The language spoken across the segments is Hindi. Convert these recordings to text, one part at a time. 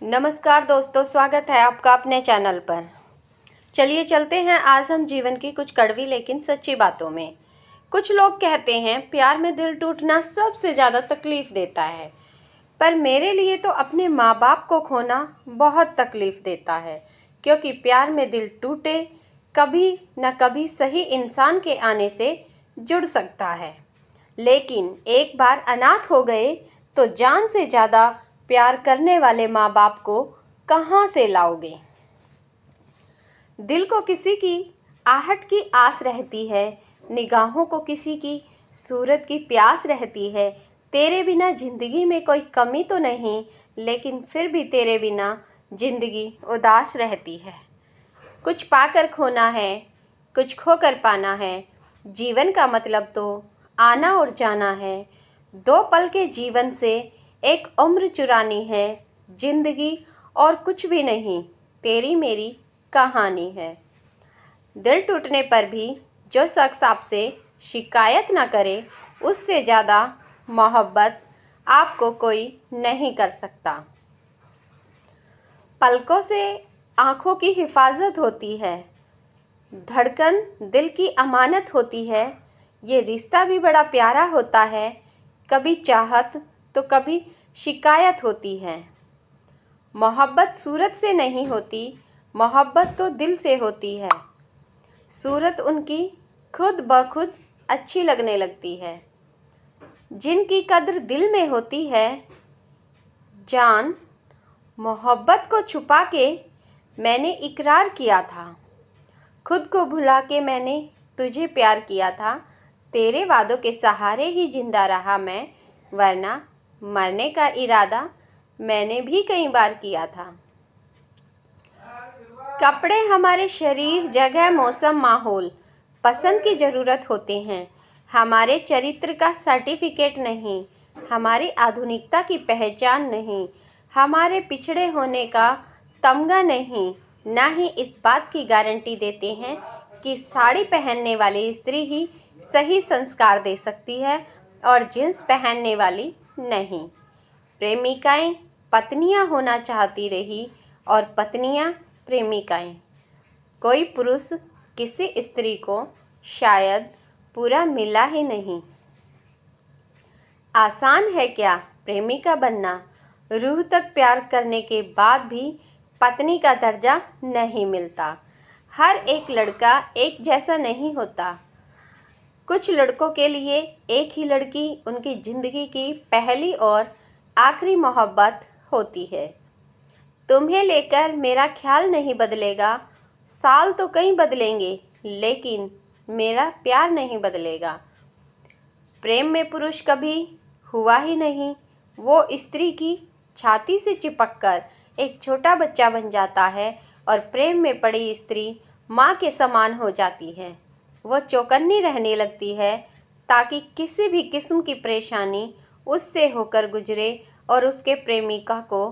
नमस्कार दोस्तों, स्वागत है आपका अपने चैनल पर। चलिए चलते हैं आज हम जीवन की कुछ कड़वी लेकिन सच्ची बातों में। कुछ लोग कहते हैं प्यार में दिल टूटना सबसे ज़्यादा तकलीफ़ देता है, पर मेरे लिए तो अपने माँ बाप को खोना बहुत तकलीफ़ देता है, क्योंकि प्यार में दिल टूटे कभी न कभी सही इंसान के आने से जुड़ सकता है, लेकिन एक बार अनाथ हो गए तो जान से ज़्यादा प्यार करने वाले माँ बाप को कहाँ से लाओगे। दिल को किसी की आहट की आस रहती है, निगाहों को किसी की सूरत की प्यास रहती है। तेरे बिना ज़िंदगी में कोई कमी तो नहीं, लेकिन फिर भी तेरे बिना ज़िंदगी उदास रहती है। कुछ पाकर खोना है, कुछ खोकर पाना है। जीवन का मतलब तो आना और जाना है। 2 पल के जीवन से एक उम्र चुरानी है। जिंदगी और कुछ भी नहीं, तेरी मेरी कहानी है। दिल टूटने पर भी जो शख्स आपसे शिकायत ना करे, उससे ज़्यादा मोहब्बत आपको कोई नहीं कर सकता। पलकों से आँखों की हिफाजत होती है, धड़कन दिल की अमानत होती है। ये रिश्ता भी बड़ा प्यारा होता है, कभी चाहत तो कभी शिकायत होती है। मोहब्बत सूरत से नहीं होती, मोहब्बत तो दिल से होती है। सूरत उनकी खुद ब खुद अच्छी लगने लगती है, जिनकी कद्र दिल में होती है। जान, मोहब्बत को छुपा के मैंने इकरार किया था, खुद को भुला के मैंने तुझे प्यार किया था। तेरे वादों के सहारे ही जिंदा रहा मैं, वरना मरने का इरादा मैंने भी कई बार किया था। कपड़े हमारे शरीर, जगह, मौसम, माहौल, पसंद की ज़रूरत होते हैं, हमारे चरित्र का सर्टिफिकेट नहीं, हमारी आधुनिकता की पहचान नहीं, हमारे पिछड़े होने का तमगा नहीं। ना ही इस बात की गारंटी देते हैं कि साड़ी पहनने वाली स्त्री ही सही संस्कार दे सकती है और जींस पहनने वाली नहीं। प्रेमिकाएं पत्नियां होना चाहती रही और पत्नियां प्रेमिकाएं। कोई पुरुष किसी स्त्री को शायद पूरा मिला ही नहीं। आसान है क्या प्रेमिका बनना? रूह तक प्यार करने के बाद भी पत्नी का दर्जा नहीं मिलता। हर एक लड़का एक जैसा नहीं होता। कुछ लड़कों के लिए एक ही लड़की उनकी ज़िंदगी की पहली और आखिरी मोहब्बत होती है। तुम्हें लेकर मेरा ख्याल नहीं बदलेगा, साल तो कई बदलेंगे, लेकिन मेरा प्यार नहीं बदलेगा। प्रेम में पुरुष कभी हुआ ही नहीं, वो स्त्री की छाती से चिपककर एक छोटा बच्चा बन जाता है और प्रेम में पड़ी स्त्री माँ के समान हो जाती है। वो चौकन्नी रहने लगती है ताकि किसी भी किस्म की परेशानी उससे होकर गुजरे और उसके प्रेमिका को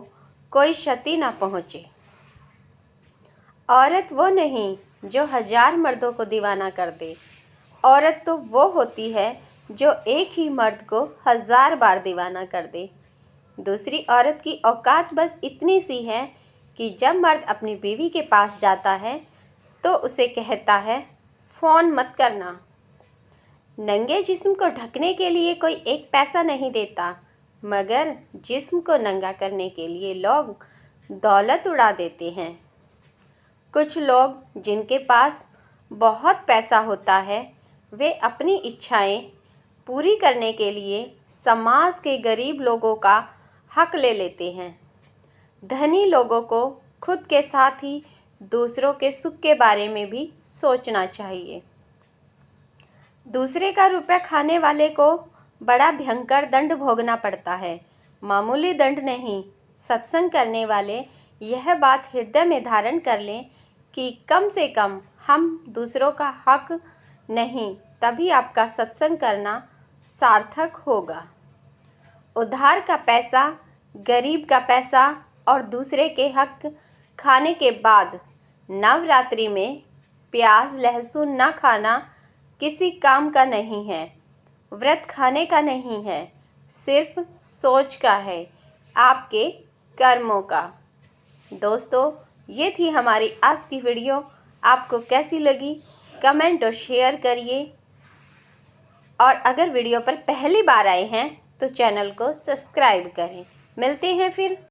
कोई क्षति ना पहुँचे। औरत वो नहीं जो 1000 मर्दों को दीवाना कर दे, औरत तो वो होती है जो एक ही मर्द को 1000 बार दीवाना कर दे। दूसरी औरत की औकात बस इतनी सी है कि जब मर्द अपनी बीवी के पास जाता है तो उसे कहता है, फ़ोन मत करना। नंगे जिस्म को ढकने के लिए कोई एक पैसा नहीं देता, मगर जिस्म को नंगा करने के लिए लोग दौलत उड़ा देते हैं। कुछ लोग जिनके पास बहुत पैसा होता है, वे अपनी इच्छाएं पूरी करने के लिए समाज के गरीब लोगों का हक ले लेते हैं। धनी लोगों को खुद के साथ ही दूसरों के सुख के बारे में भी सोचना चाहिए। दूसरे का रुपया खाने वाले को बड़ा भयंकर दंड भोगना पड़ता है, मामूली दंड नहीं। सत्संग करने वाले यह बात हृदय में धारण कर लें कि कम से कम हम दूसरों का हक नहीं, तभी आपका सत्संग करना सार्थक होगा। उधार का पैसा, गरीब का पैसा और दूसरे के हक खाने के बाद नवरात्रि में प्याज लहसुन न खाना किसी काम का नहीं है, व्रत खाने का नहीं है, सिर्फ सोच का है, आपके कर्मों का। दोस्तों, ये थी हमारी आज की वीडियो। आपको कैसी लगी कमेंट और शेयर करिए, और अगर वीडियो पर पहली बार आए हैं तो चैनल को सब्सक्राइब करें। मिलते हैं फिर।